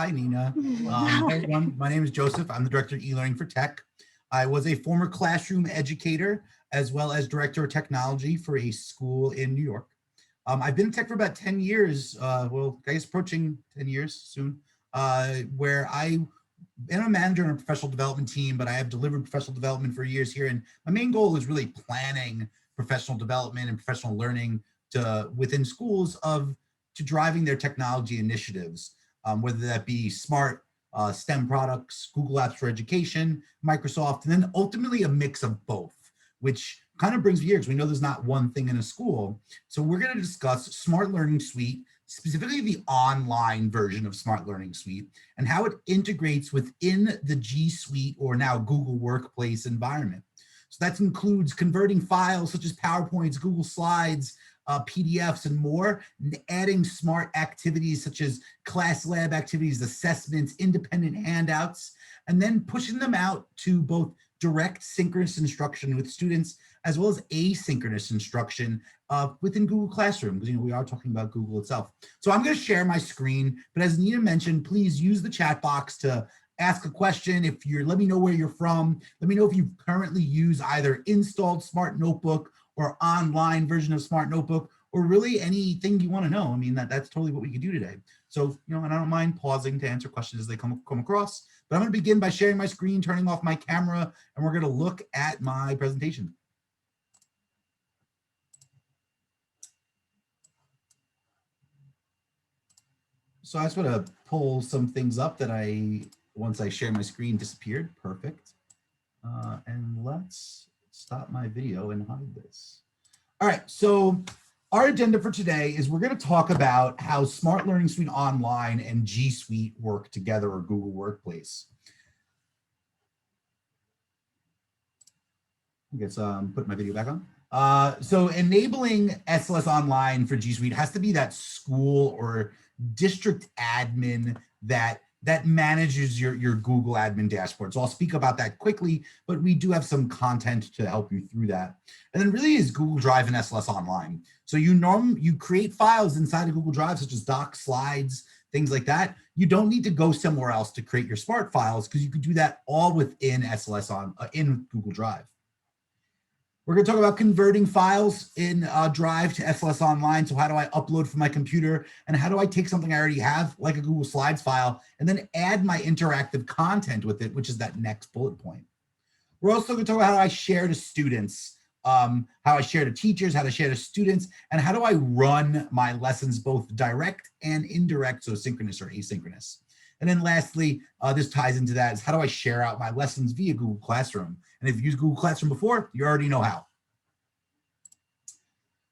Hi, Nina. Hey, everyone. My name is Joseph. I'm the Director of E-Learning for Tech. I was a former classroom educator as well as Director of Technology for a school in New York. I've been in tech for about 10 years, well, I guess approaching 10 years soon, where I am a manager on a professional development team, but I have delivered professional development for years here. And my main goal is really planning professional development and professional learning within schools to driving their technology initiatives, whether that be smart STEM products, Google Apps for Education, Microsoft, and then ultimately a mix of both, which kind of brings me here because we know there's not one thing in a school. So we're going to discuss Smart Learning Suite, specifically the online version of Smart Learning Suite, and how it integrates within the G Suite or now Google Workplace environment. So that includes converting files such as PowerPoints, Google Slides, PDFs, and more, and adding smart activities such as class lab activities, assessments, independent handouts, and then pushing them out to both direct synchronous instruction with students as well as asynchronous instruction within Google Classroom, because we are talking about Google itself. So I'm going to share my screen, but as Nina mentioned, please use the chat box to ask a question. Let me know where you're from. Let me know if you currently use either installed Smart Notebook or online version of Smart Notebook, or really anything you want to know. I mean, that's totally what we could do today. So, and I don't mind pausing to answer questions as they come across, but I'm going to begin by sharing my screen, turning off my camera, and we're going to look at my presentation. So I just want to pull some things up that once I share my screen, disappeared. Perfect. And let's stop my video and hide this. All right, so our agenda for today is we're going to talk about how Smart Learning Suite Online and G Suite work together, or Google Workplace. I guess put my video back on. So enabling SLS Online for G Suite has to be that school or district admin that manages your Google admin dashboard. So I'll speak about that quickly, but we do have some content to help you through that. And then really is Google Drive and SLS Online. So you create files inside of Google Drive, such as docs, slides, things like that. You don't need to go somewhere else to create your smart files, because you could do that all within in Google Drive. We're going to talk about converting files in Drive to SLS Online. So how do I upload from my computer, and how do I take something I already have, like a Google Slides file, and then add my interactive content with it, which is that next bullet point. We're also going to talk about how I share to students, how I share to teachers, how to share to students, and how do I run my lessons both direct and indirect, so synchronous or asynchronous. And then lastly, this ties into that, is how do I share out my lessons via Google Classroom? And if you've used Google Classroom before, you already know how.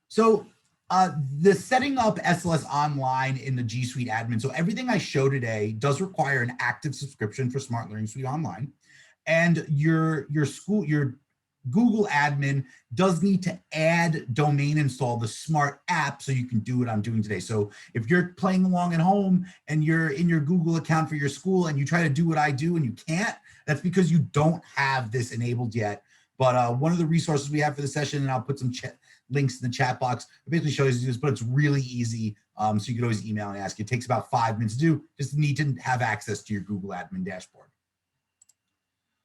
So the setting up SLS Online in the G Suite admin. So everything I show today does require an active subscription for Smart Learning Suite Online. And your Google admin does need to add domain install the smart app so you can do what I'm doing today. So if you're playing along at home and you're in your Google account for your school and you try to do what I do and you can't, that's because you don't have this enabled yet. But one of the resources we have for the session, and I'll put some links in the chat box, it basically shows you this, but it's really easy. So you can always email and ask. It takes about 5 minutes to do. Just need to have access to your Google admin dashboard.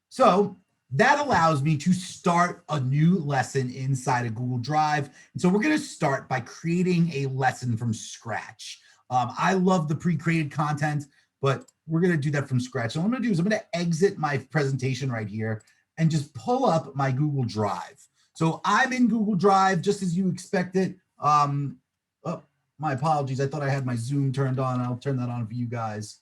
So that allows me to start a new lesson inside of Google Drive. And so we're going to start by creating a lesson from scratch. I love the pre-created content, but we're going to do that from scratch. So what I'm going to do is I'm going to exit my presentation right here and just pull up my Google Drive. So I'm in Google Drive just as you expected. Oh, my apologies. I thought I had my Zoom turned on. I'll turn that on for you guys.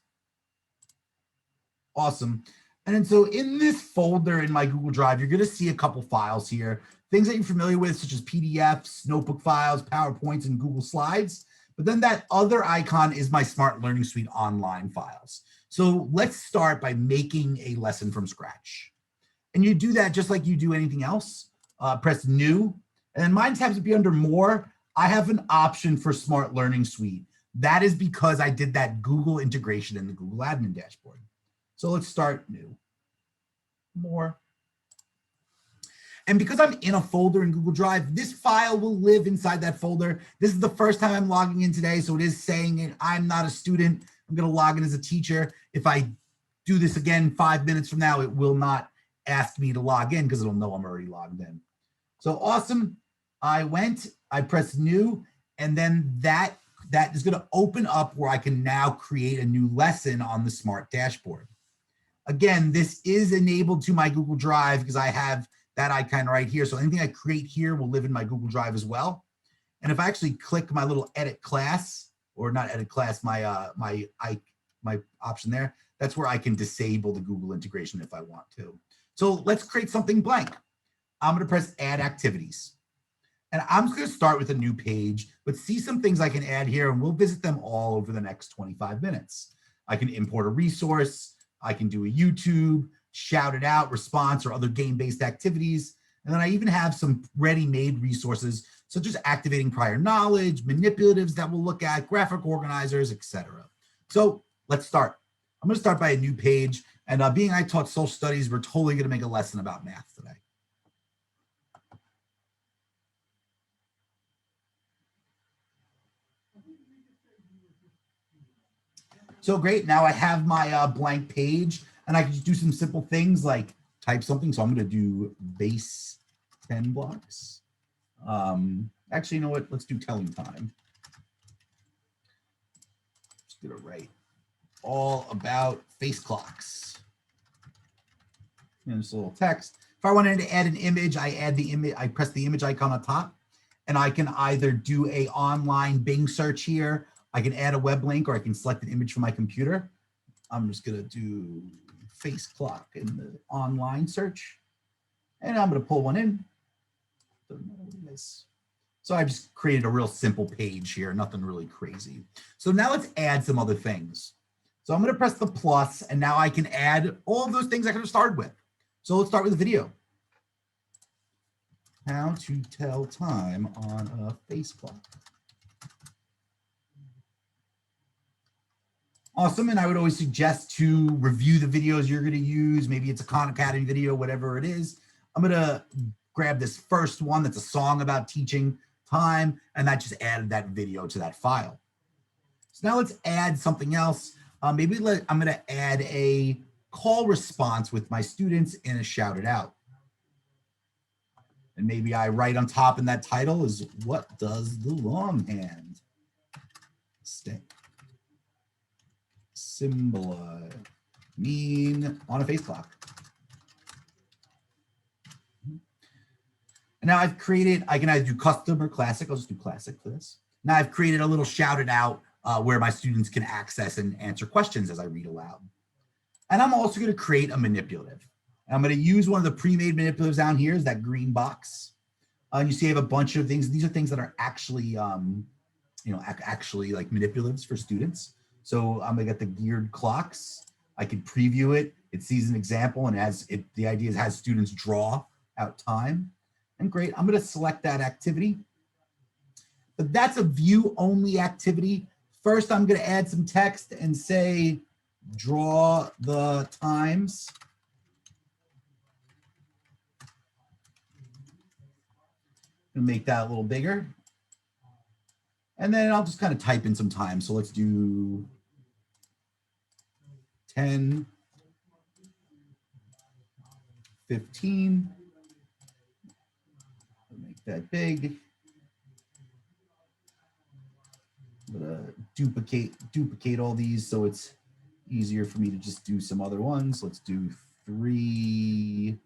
Awesome. And then so in this folder in my Google Drive, you're going to see a couple files here, things that you're familiar with, such as PDFs, notebook files, PowerPoints, and Google Slides. But then that other icon is my Smart Learning Suite Online files. So let's start by making a lesson from scratch. And you do that just like you do anything else. Press New, and then mine happens to be under More. I have an option for Smart Learning Suite. That is because I did that Google integration in the Google admin dashboard. So let's start New, More. And because I'm in a folder in Google Drive, this file will live inside that folder. This is the first time I'm logging in today, so it is saying it. I'm not a student. I'm going to log in as a teacher. If I do this again 5 minutes from now, it will not ask me to log in because it'll know I'm already logged in. So awesome. I pressed new, and then that is going to open up where I can now create a new lesson on the Smart Dashboard. Again, this is enabled to my Google Drive because I have that icon right here. So anything I create here will live in my Google Drive as well. And if I actually click my little edit class, or not edit class, my option there, that's where I can disable the Google integration if I want to. So let's create something blank. I'm going to press add activities. And I'm just going to start with a new page, but see some things I can add here, and we'll visit them all over the next 25 minutes. I can import a resource. I can do a YouTube, shout it out, response, or other game-based activities. And then I even have some ready-made resources, such as activating prior knowledge, manipulatives that we'll look at, graphic organizers, etc. So let's start. I'm going to start by a new page. And being I taught social studies, we're totally going to make a lesson about math today. So great, now I have my blank page, and I can just do some simple things like type something. So I'm going to do base 10 blocks. Actually, you know what? Let's do telling time. Just going to write all about face clocks. And just a little text. If I wanted to add an image, I add the image. I press the image icon on top, and I can either do a online Bing search here. I can add a web link, or I can select an image from my computer. I'm just going to do face clock in the online search, and I'm going to pull one in. So I just created a real simple page here, nothing really crazy. So now let's add some other things. So I'm going to press the plus, and now I can add all of those things I could have started with. So let's start with a video. How to tell time on a face clock. Awesome, and I would always suggest to review the videos you're going to use. Maybe it's a Khan Academy video, whatever it is. I'm going to grab this first one that's a song about teaching time, and that just added that video to that file. So now let's add something else. I'm going to add a call response with my students in a shout it out. And maybe I write on top in that title is, what does the longhand symbol mean on a face clock? And now I've created, I can either do custom or classic. I'll just do classic for this. Now I've created a little shout it out where my students can access and answer questions as I read aloud. And I'm also going to create a manipulative. And I'm going to use one of the pre-made manipulatives down here, is that green box. You see I have a bunch of things. These are things that are actually, actually like manipulatives for students. So I'm going to get the geared clocks. I can preview it. It sees an example, and the idea is has students draw out time. And great, I'm going to select that activity. But that's a view only activity. First, I'm going to add some text and say, draw the times. And make that a little bigger. And then I'll just kind of type in some time. So let's do 10, 15. Make that big. I'm gonna duplicate all these so it's easier for me to just do some other ones. Let's do 3:45.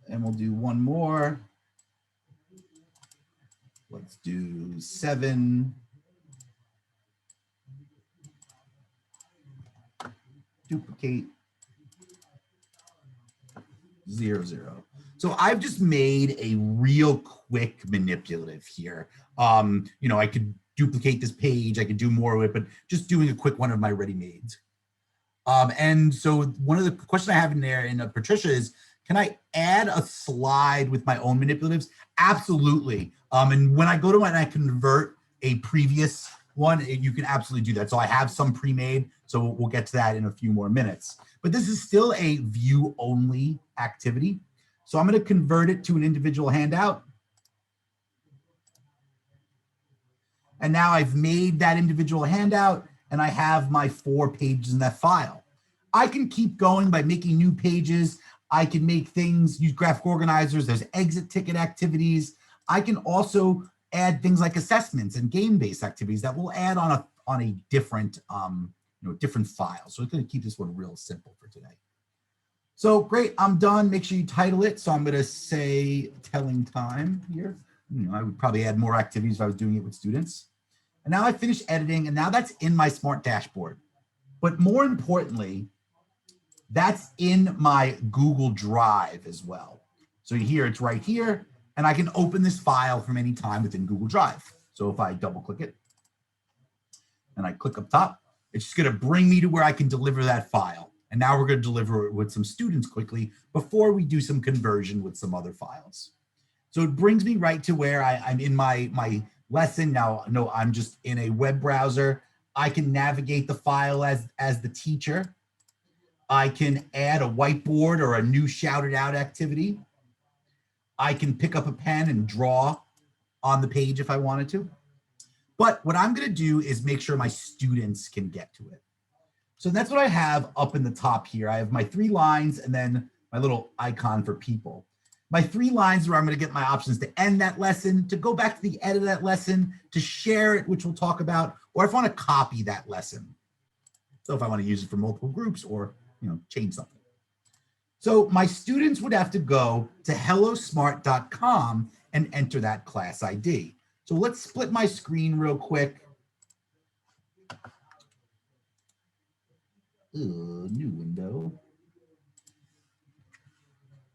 And we'll do one more. Let's do 7. Duplicate. 0, 0. So I've just made a real quick manipulative here. I could duplicate this page, I could do more with it, but just doing a quick one of my ready-mades. And so one of the questions I have in there in Patricia is, can I add a slide with my own manipulatives? Absolutely. And when I go to and I convert a previous One, you can absolutely do that. So I have some pre-made, so we'll get to that in a few more minutes. But this is still a view-only activity. So I'm going to convert it to an individual handout. And now I've made that individual handout, and I have my 4 pages in that file. I can keep going by making new pages. I can make things, use graphic organizers. There's exit ticket activities. I can also add things like assessments and game-based activities that we'll add on a different different file. So it's going to keep this one real simple for today. So great, I'm done. Make sure you title it. So I'm going to say telling time here. I would probably add more activities if I was doing it with students. And now I finished editing, and now that's in my smart dashboard. But more importantly, that's in my Google Drive as well. So here, it's right here, and I can open this file from any time within Google Drive. So if I double click it and I click up top, it's just going to bring me to where I can deliver that file. And now we're going to deliver it with some students quickly before we do some conversion with some other files. So it brings me right to where I'm in my lesson. Now, no, I'm just in a web browser. I can navigate the file as the teacher. I can add a whiteboard or a new shouted out activity. I can pick up a pen and draw on the page if I wanted to. But what I'm going to do is make sure my students can get to it. So that's what I have up in the top here. I have my 3 lines and then my little icon for people. My 3 lines where I'm going to get my options to end that lesson, to go back to the end of that lesson, to share it, which we'll talk about, or if I want to copy that lesson. So if I want to use it for multiple groups or change something. So my students would have to go to hellosmart.com and enter that class ID. So let's split my screen real quick. New window.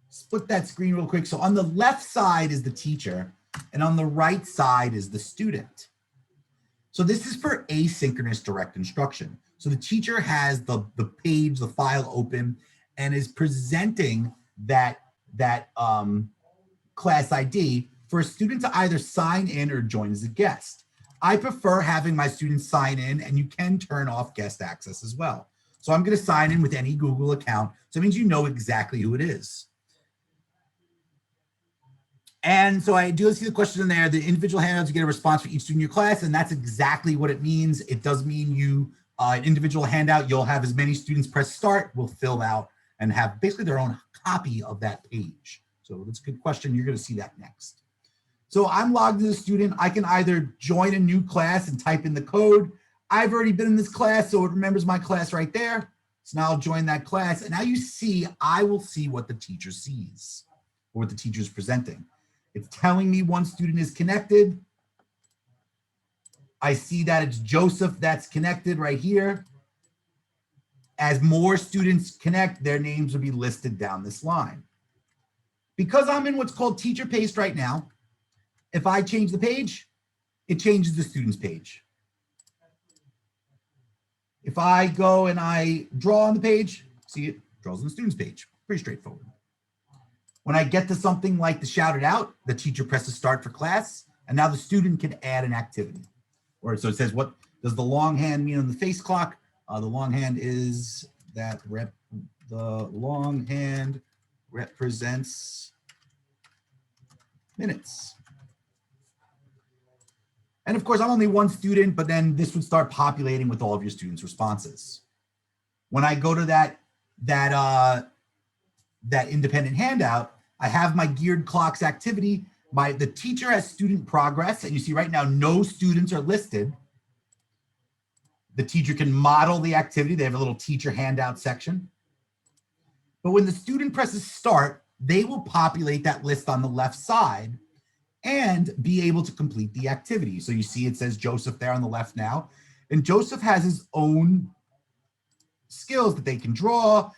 Split that screen real quick. So on the left side is the teacher, and on the right side is the student. So this is for asynchronous direct instruction. So the teacher has the page, the file open, and is presenting that class ID for a student to either sign in or join as a guest. I prefer having my students sign in, and you can turn off guest access as well. So I'm going to sign in with any Google account. So it means you know exactly who it is. And so I do see the question in there, the individual handouts, you get a response for each student in your class, and that's exactly what it means. It does mean you, an individual handout, you'll have as many students press start, will fill out and have basically their own copy of that page. So that's a good question. You're going to see that next. So I'm logged as a student. I can either join a new class and type in the code. I've already been in this class, so it remembers my class right there. So now I'll join that class. And now you see, I will see what the teacher sees or what the teacher is presenting. It's telling me one student is connected. I see that it's Joseph that's connected right here. As more students connect, their names will be listed down this line. Because I'm in what's called teacher paste right now, if I change the page, it changes the student's page. If I go and I draw on the page, see it draws on the student's page. Pretty straightforward. When I get to something like the shouted out, the teacher presses start for class, and now the student can add an activity. Or so it says, what does the long hand mean on the face clock? The long hand is that the long hand represents minutes. And of course, I'm only one student, but then this would start populating with all of your students' responses. When I go to that independent handout, I have my geared clocks activity. The teacher has student progress, and you see right now no students are listed. The teacher can model the activity. They have a little teacher handout section. But when the student presses start, they will populate that list on the left side and be able to complete the activity. So you see it says Joseph there on the left now. And Joseph has his own skills that they can draw.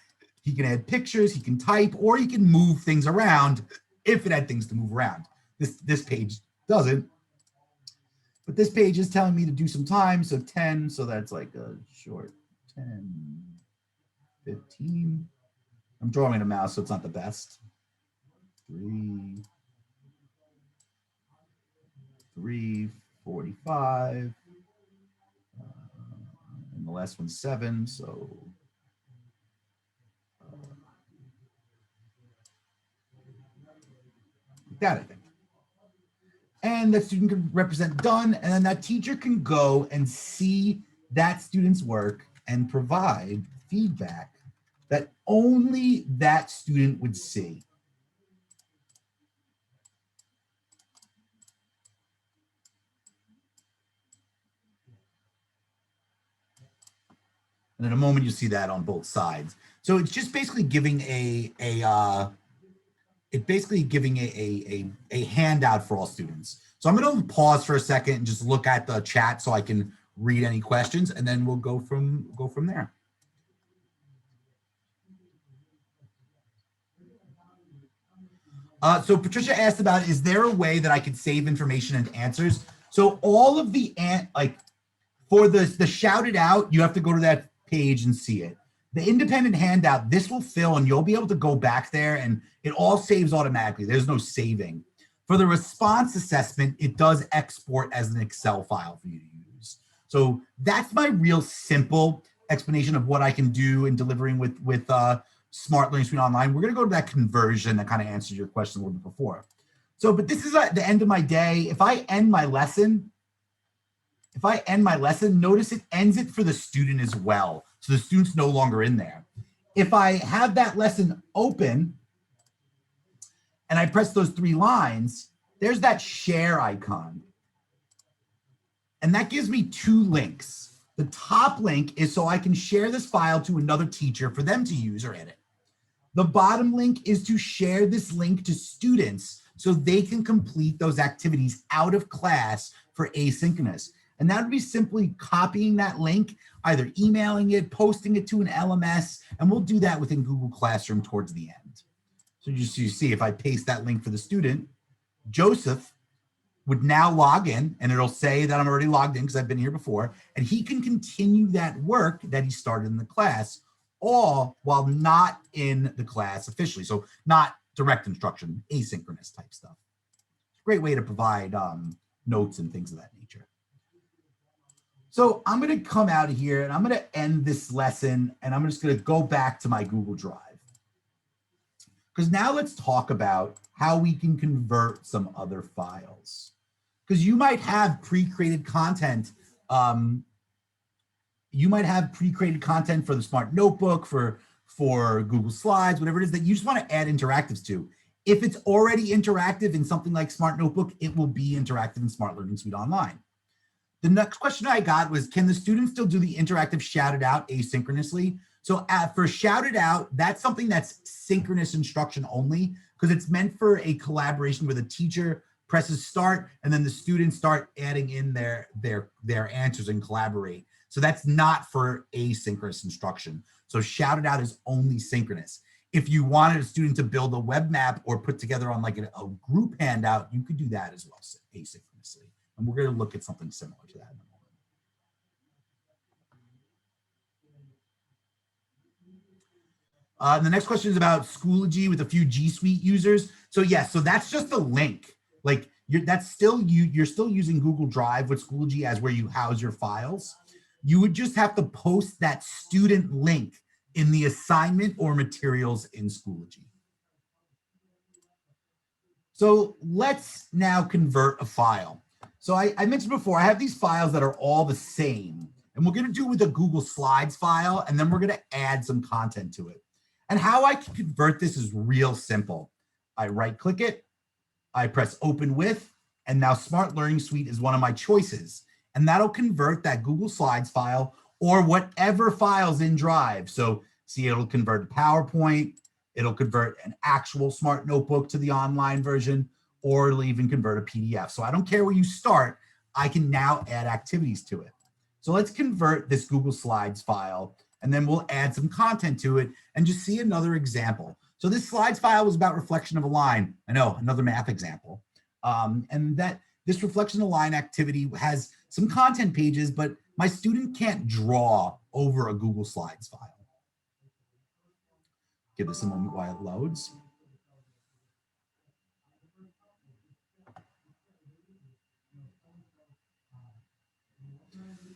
He can add pictures, he can type, or he can move things around if it had things to move around. This page doesn't. But this page is telling me to do some time. So 10, so that's like a short 10, 15. I'm drawing a mouse, so it's not the best. 3, 45. the last one's 7, so that I think. And that student can represent done, and then that teacher can go and see that student's work and provide feedback that only that student would see. And in a moment, you'll see that on both sides. So it's just basically giving a handout for all students. So I'm going to pause for a second and just look at the chat so I can read any questions, and then we'll go from there. So Patricia asked about, is there a way that I could save information and answers? So all of the for the shouted out, you have to go to that page and see it. The independent handout, this will fill and you'll be able to go back there and it all saves automatically. There's no saving. For the response assessment, it does export as an Excel file for you to use. So that's my real simple explanation of what I can do in delivering with Smart Learning Suite Online. We're going to go to that conversion that kind of answers your question a little bit before. So, but this is at the end of my day. If I end my lesson, notice it ends it for the student as well. So the student's no longer in there. If I have that lesson open and I press those 3 lines, there's that share icon. And that gives me 2 links. The top link is so I can share this file to another teacher for them to use or edit. The bottom link is to share this link to students so they can complete those activities out of class for asynchronous. And that would be simply copying that link, either emailing it, posting it to an LMS, and we'll do that within Google Classroom towards the end. So just so you see, if I paste that link for the student, Joseph would now log in, and it'll say that I'm already logged in because I've been here before, and he can continue that work that he started in the class, all while not in the class officially. So not direct instruction, asynchronous type stuff. It's a great way to provide notes and things of that nature. So I'm going to come out of here and I'm going to end this lesson and I'm just going to go back to my Google Drive. Because now let's talk about how we can convert some other files. Because you might have pre-created content. You might have pre-created content for the Smart Notebook, for Google Slides, whatever it is that you just want to add interactives to. If it's already interactive in something like Smart Notebook, it will be interactive in Smart Learning Suite Online. The next question I got was, can the students still do the interactive shouted out asynchronously? So for shouted out, that's something that's synchronous instruction only, because it's meant for a collaboration where the teacher presses start and then the students start adding in their answers and collaborate. So that's not for asynchronous instruction. So shouted out is only synchronous. If you wanted a student to build a web map or put together on like a group handout, you could do that as well asynchronously. And we're going to look at something similar to that in a moment. The next question is about Schoology with a few G Suite users. So yes, so that's just a link. Like you're still using Google Drive with Schoology as where you house your files. You would just have to post that student link in the assignment or materials in Schoology. So let's now convert a file. So I mentioned before, I have these files that are all the same, and we're going to do it with a Google Slides file, and then we're going to add some content to it. And how I can convert this is real simple. I right-click it, I press Open With, and now Smart Learning Suite is one of my choices. And that'll convert that Google Slides file or whatever files in Drive. So see, it'll convert PowerPoint, it'll convert an actual Smart Notebook to the online version, or it'll even convert a PDF. So I don't care where you start, I can now add activities to it. So let's convert this Google Slides file, and then we'll add some content to it and just see another example. So this Slides file was about reflection of a line. I know, another math example. And that this reflection of a line activity has some content pages, but my student can't draw over a Google Slides file. Give this a moment while it loads.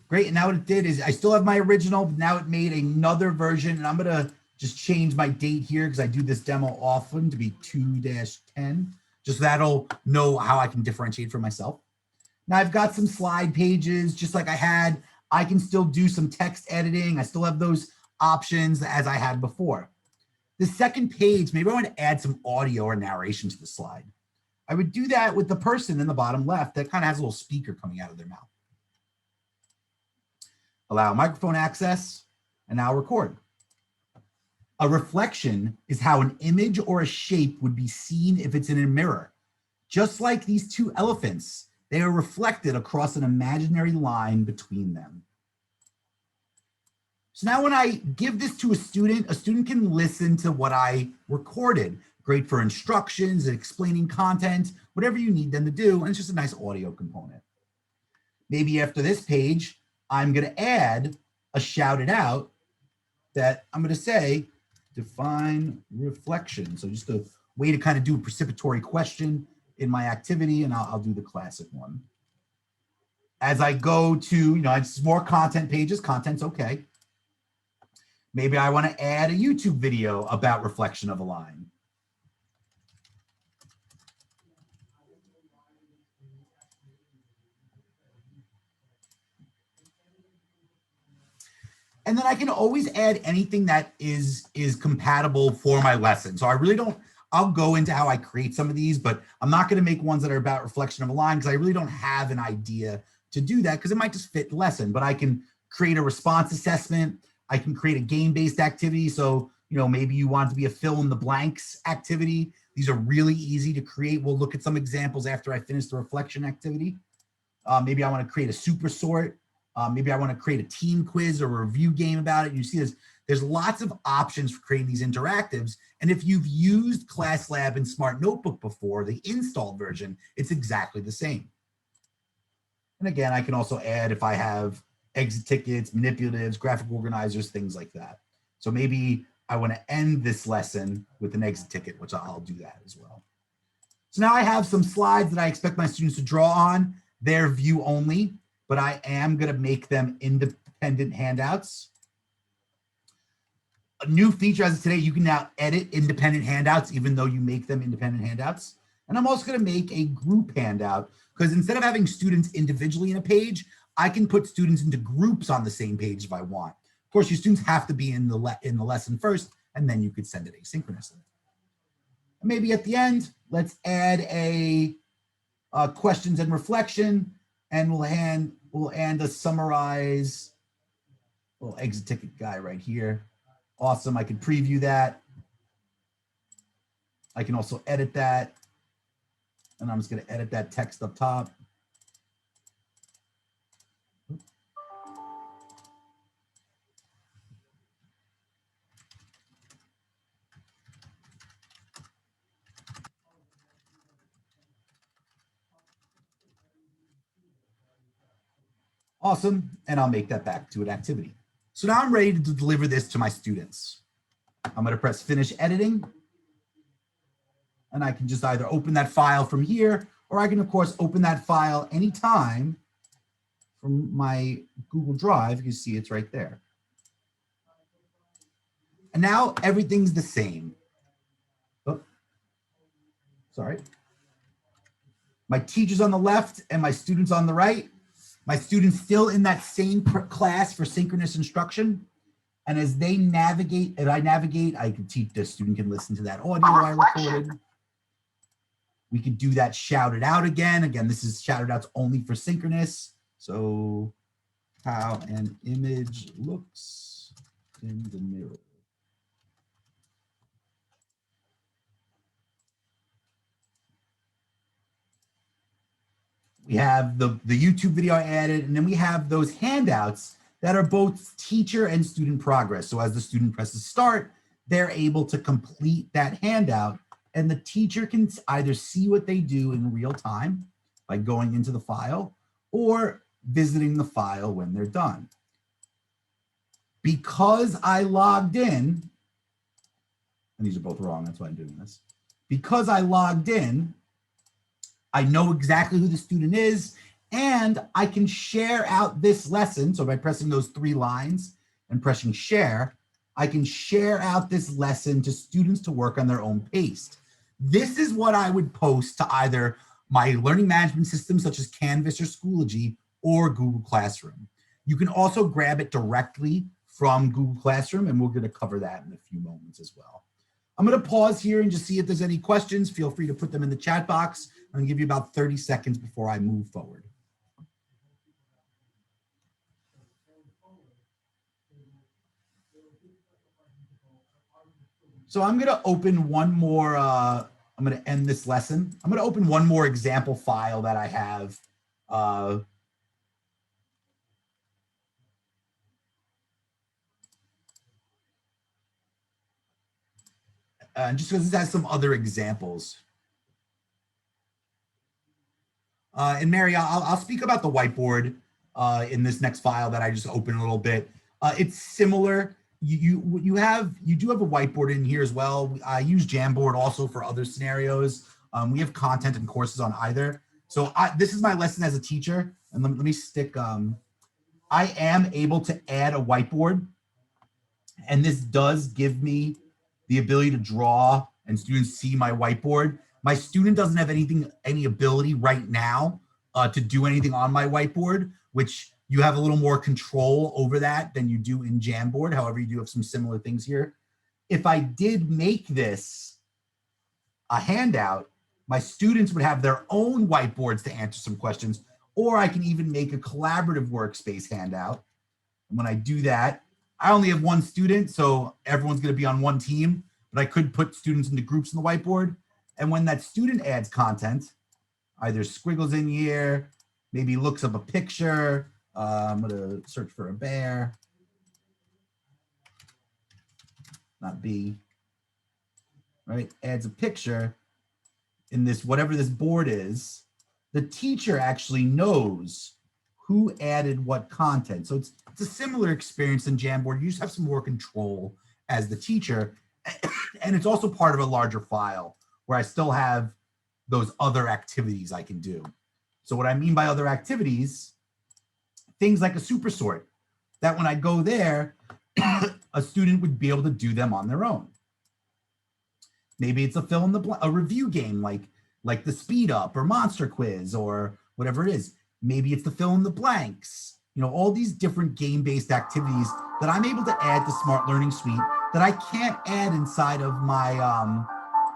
Great, and now what it did is I still have my original, but now it made another version, and I'm gonna just change my date here because I do this demo often to be 2-10. Just so that'll know how I can differentiate for myself. Now I've got some slide pages, just like I had. I can still do some text editing. I still have those options as I had before. The second page, maybe I want to add some audio or narration to the slide. I would do that with the person in the bottom left that kind of has a little speaker coming out of their mouth. Allow microphone access, and now record. A reflection is how an image or a shape would be seen if it's in a mirror. Just like these two elephants, they are reflected across an imaginary line between them. So now when I give this to a student can listen to what I recorded. Great for instructions and explaining content, whatever you need them to do, and it's just a nice audio component. Maybe after this page, I'm gonna add a shout it out that I'm gonna say, define reflection. So just a way to kind of do a participatory question in my activity, and I'll do the classic one. As I go to, it's more content pages, content's okay. Maybe I want to add a YouTube video about reflection of a line. And then I can always add anything that is compatible for my lesson. So I really don't, I'll go into how I create some of these, but I'm not going to make ones that are about reflection of a line because I really don't have an idea to do that because it might just fit the lesson. But I can create a response assessment. I can create a game-based activity. So, maybe you want it to be a fill in the blanks activity. These are really easy to create. We'll look at some examples after I finish the reflection activity. Maybe I want to create a super sort. Maybe I want to create a team quiz or a review game about it. You see there's lots of options for creating these interactives. And if you've used ClassLab and Smart Notebook before, the installed version, it's exactly the same. And again, I can also add if I have exit tickets, manipulatives, graphic organizers, things like that. So maybe I want to end this lesson with an exit ticket, which I'll do that as well. So now I have some slides that I expect my students to draw on. They're view only, but I am going to make them independent handouts. A new feature as of today, you can now edit independent handouts, even though you make them independent handouts. And I'm also going to make a group handout because instead of having students individually in a page, I can put students into groups on the same page if I want. Of course, your students have to be in the lesson first, and then you could send it asynchronously. And maybe at the end, let's add a questions and reflection, and we'll add a summarize little exit ticket guy right here. Awesome, I can preview that. I can also edit that. And I'm just gonna edit that text up top. Awesome, and I'll make that back to an activity. So now I'm ready to deliver this to my students. I'm gonna press finish editing. And I can just either open that file from here, or I can of course open that file anytime from my Google Drive. You see it's right there. And now everything's the same. Oh, sorry. My teacher's on the left and my students on the right. My students still in that same class for synchronous instruction. And as they navigate, I can teach the student can listen to that audio I recorded. We could do that shouted out again. Again, this is shouted outs only for synchronous. So how an image looks in the mirror. We have the YouTube video I added, and then we have those handouts that are both teacher and student progress. So as the student presses start, they're able to complete that handout, and the teacher can either see what they do in real time by going into the file or visiting the file when they're done. Because I logged in, and these are both wrong, that's why I'm doing this. Because I logged in, I know exactly who the student is, And I can share out this lesson. So by pressing those 3 lines and pressing share, I can share out this lesson to students to work on their own pace. This is what I would post to either my learning management system, such as Canvas or Schoology, or Google Classroom. You can also grab it directly from Google Classroom, and we're going to cover that in a few moments as well. I'm going to pause here and just see if there's any questions. Feel free to put them in the chat box. I'm going to give you about 30 seconds before I move forward. So I'm going to open one more, I'm going to end this lesson. I'm going to open one more example file that I have. Just because this has some other examples. And Mary, I'll speak about the whiteboard in this next file that I just opened a little bit. It's similar. You do have a whiteboard in here as well. I use Jamboard also for other scenarios. We have content and courses on either. So this is my lesson as a teacher. And let me stick, I am able to add a whiteboard. And this does give me the ability to draw and students see my whiteboard. My student doesn't have any ability right now to do anything on my whiteboard, which you have a little more control over that than you do in Jamboard. However, you do have some similar things here. If I did make this a handout, my students would have their own whiteboards to answer some questions, or I can even make a collaborative workspace handout. And when I do that, I only have one student, so everyone's going to be on one team, but I could put students into groups on the whiteboard. And when that student adds content, either squiggles in here, maybe looks up a picture. I'm going to search for a bear. Not B. Right? Adds a picture in this, whatever this board is. The teacher actually knows who added what content. So it's a similar experience in Jamboard. You just have some more control as the teacher. And it's also part of a larger file where I still have those other activities I can do. So what I mean by other activities, things like a super sort, that when I go there, a student would be able to do them on their own. Maybe it's a review game like the Speed Up or Monster Quiz or whatever it is. Maybe it's the fill in the blanks. You know, all these different game-based activities that I'm able to add to Smart Learning Suite that I can't add inside of my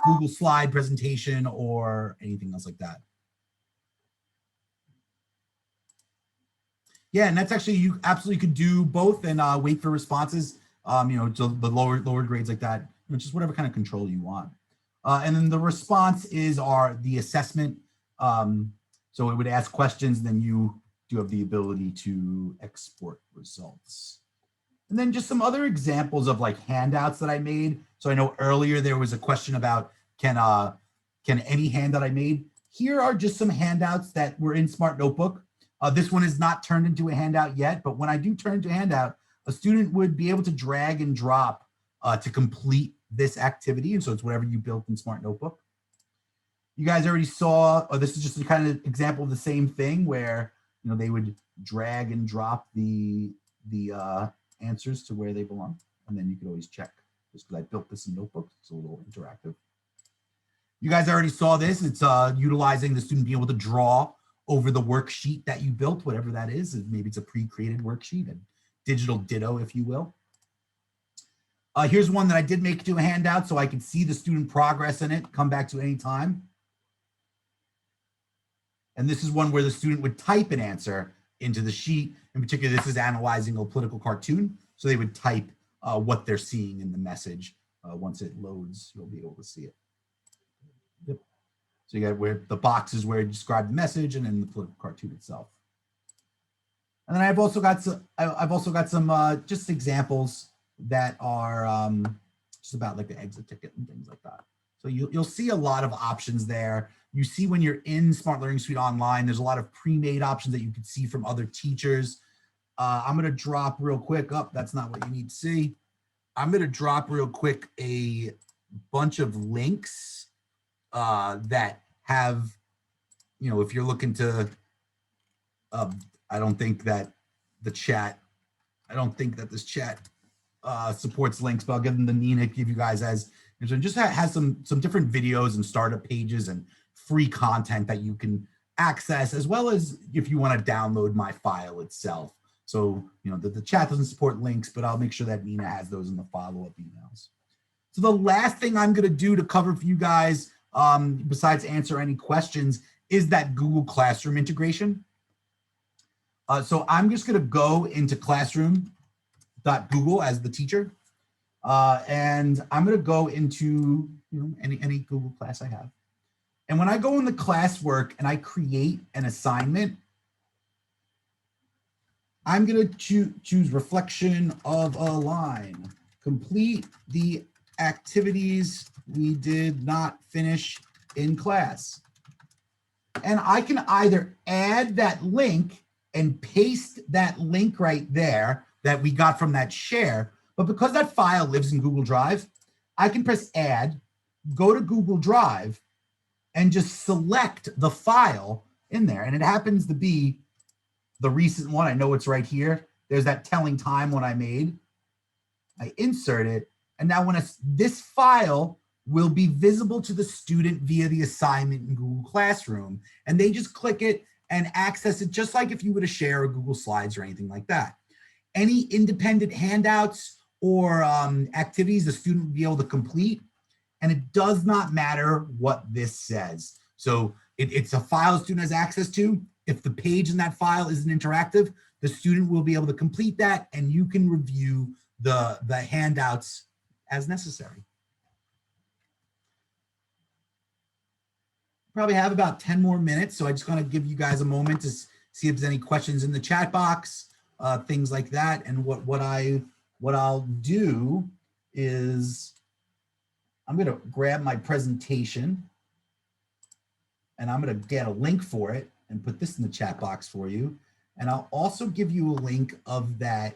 Google slide presentation or anything else like that. Yeah, and that's actually, you absolutely could do both and wait for responses, you know, to the lower grades like that, you know, just whatever kind of control you want. And then the response is the assessment. So it would ask questions, and then you do have the ability to export results. And then just some other examples of like handouts that I made. So I know earlier there was a question about can any handout I made. Here are just some handouts that were in Smart Notebook. This one is not turned into a handout yet, but when I do turn into a handout, a student would be able to drag and drop to complete this activity. And so it's whatever you built in Smart Notebook. You guys already saw, this is just a kind of example of the same thing where, you know, they would drag and drop the answers to where they belong. And then you could always check, just because I built this in Notebook, it's a little interactive. You guys already saw this. It's utilizing the student being able to draw over the worksheet that you built, whatever that is. Maybe it's a pre-created worksheet, a digital ditto, if you will. Here's one that I did make to a handout so I could see the student progress in it, come back to any time. And this is one where the student would type an answer into the sheet. In particular, this is analyzing a political cartoon. So they would type what they're seeing in the message. Once it loads, you'll be able to see it. Yep. So you got where the box is where you describe the message, and then the political cartoon itself. And then I've also got some just examples that are just about like the exit ticket and things like that. So you'll see a lot of options there. You see when you're in Smart Learning Suite online, there's a lot of pre-made options that you can see from other teachers. I'm going to drop real quick. That's not what you need to see. I'm going to drop real quick a bunch of links that have, you know, if you're looking to I don't think that the chat, I don't think that this chat supports links, but I'll give them to Nina, give you guys as, so just has some different videos and startup pages and free content that you can access, as well as if you want to download my file itself. So, you know, the chat doesn't support links, but I'll make sure that Nina has those in the follow-up emails. So the last thing I'm going to do to cover for you guys, besides answer any questions, is that Google Classroom integration. So I'm just going to go into classroom.google as the teacher. And I'm going to go into, you know, any Google class I have. And when I go in the classwork and I create an assignment, I'm going to choose reflection of a line. Complete the activities we did not finish in class. And I can either add that link and paste that link right there that we got from that share. But because that file lives in Google Drive, I can press add, go to Google Drive, and just select the file in there. And it happens to be the recent one. I know it's right here. There's that telling time when I made. I insert it. And now when this file will be visible to the student via the assignment in Google Classroom. And they just click it and access it just like if you were to share a Google Slides or anything like that. Any independent handouts or activities the student will be able to complete. And it does not matter what this says. So it's a file the student has access to. If the page in that file isn't interactive, the student will be able to complete that and you can review the handouts as necessary. Probably have about 10 more minutes. So I just want to give you guys a moment to see if there's any questions in the chat box, things like that. And what I'll do is I'm going to grab my presentation and I'm going to get a link for it and put this in the chat box for you. And I'll also give you a link of my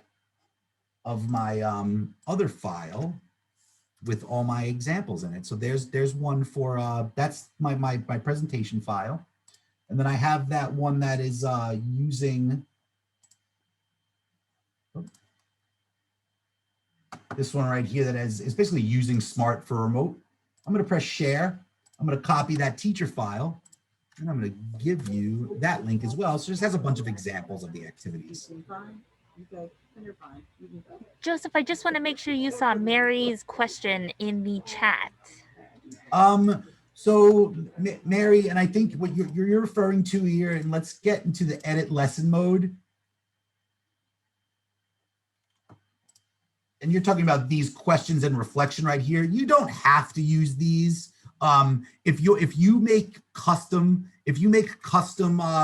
other file with all my examples in it. So there's one for, that's my presentation file. And then I have that one that is using, this one right here that is basically using Smart for remote. I'm going to press share. I'm going to copy that teacher file and I'm going to give you that link as well. So it just has a bunch of examples of the activities. Joseph, I just want to make sure you saw Mary's question in the chat. So Mary, and I think what you're referring to here, and let's get into the edit lesson mode. And you're talking about these questions and reflection right here. You don't have to use these. If you make custom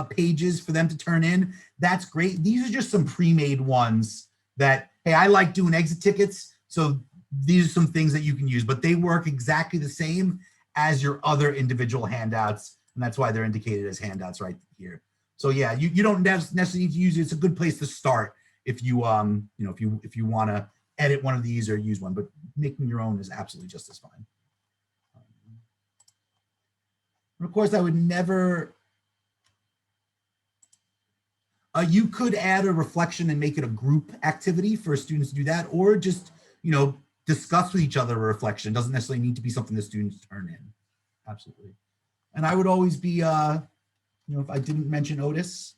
pages for them to turn in, that's great. These are just some pre-made ones that, hey, I like doing exit tickets. So these are some things that you can use, but they work exactly the same as your other individual handouts. And that's why they're indicated as handouts right here. So yeah, you don't necessarily need to use it. It's a good place to start if you, if you want to edit one of these or use one, but making your own is absolutely just as fine. And of course, I would never, you could add a reflection and make it a group activity for students to do that, or just, discuss with each other a reflection. It doesn't necessarily need to be something the students turn in. Absolutely. And I would always be, if I didn't mention Otis,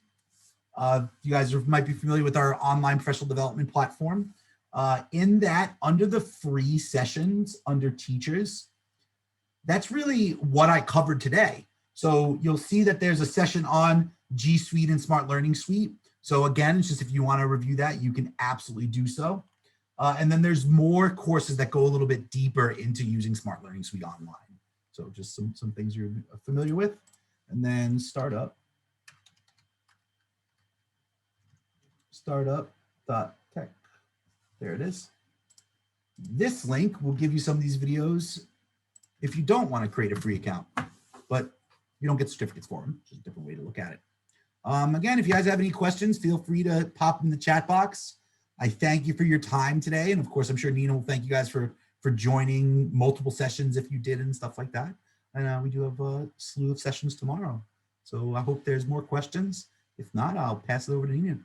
you guys might be familiar with our online professional development platform. In that, under the free sessions, under teachers, that's really what I covered today. So you'll see that there's a session on G Suite and Smart Learning Suite. So again, it's just if you want to review that, you can absolutely do so. And then there's more courses that go a little bit deeper into using Smart Learning Suite online. So just some things you're familiar with. And then startup.tech. There it is. This link will give you some of these videos if you don't want to create a free account, but you don't get certificates for them. It's just a different way to look at it. Again, if you guys have any questions, feel free to pop in the chat box. I thank you for your time today. And of course, I'm sure Nina will thank you guys for joining multiple sessions if you did and stuff like that. And we do have a slew of sessions tomorrow. So I hope there's more questions. If not, I'll pass it over to Nina.